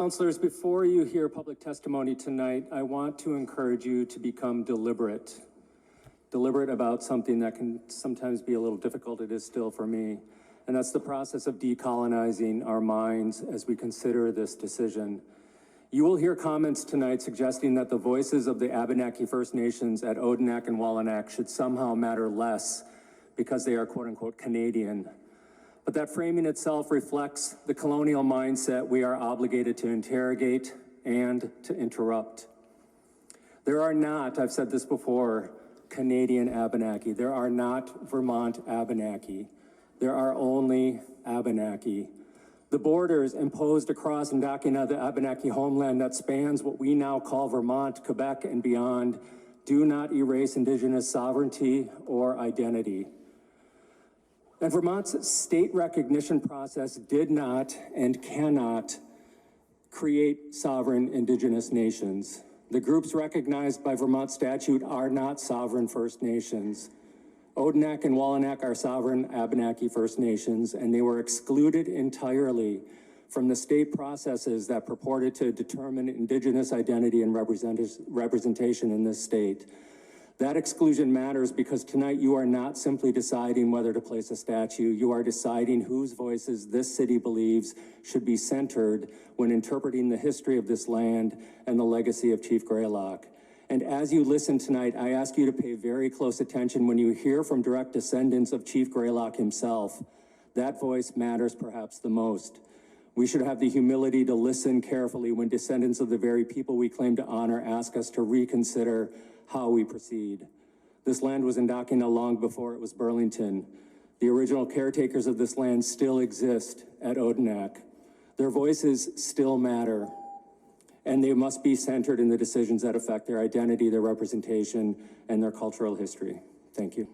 Councilors, before you hear public testimony tonight, I want to encourage you to become deliberate about something that can sometimes be a little difficult. It is still for me. And that's the process of decolonizing our minds as we consider this decision. You will hear comments tonight suggesting that the voices of the Abenaki First Nations at Odanak and Wallanack should somehow matter less because they are quote unquote Canadian. But that framing itself reflects the colonial mindset we are obligated to interrogate and to interrupt. There are not, I've said this before, Canadian Abenaki. There are not Vermont Abenaki. There are only Abenaki. The borders imposed across Indakina, the Abenaki homeland that spans what we now call Vermont, Quebec, and beyond, do not erase Indigenous sovereignty or identity. And Vermont's state recognition process did not and cannot create sovereign Indigenous nations. The groups recognized by Vermont statute are not sovereign First Nations. Odanak and Wallanack are sovereign Abenaki First Nations, and they were excluded entirely from the state processes that purported to determine Indigenous identity and representation in this state. That exclusion matters because tonight you are not simply deciding whether to place a statue, you are deciding whose voices this city believes should be centered when interpreting the history of this land and the legacy of Chief Greylock. And as you listen tonight, I ask you to pay very close attention when you hear from direct descendants of Chief Greylock himself. That voice matters perhaps the most. We should have the humility to listen carefully when descendants of the very people we claim to honor ask us to reconsider how we proceed. This land was Indakina long before it was Burlington. The original caretakers of this land still exist at Odanak. Their voices still matter, and they must be centered in the decisions that affect their identity, their representation, and their cultural history. Thank you.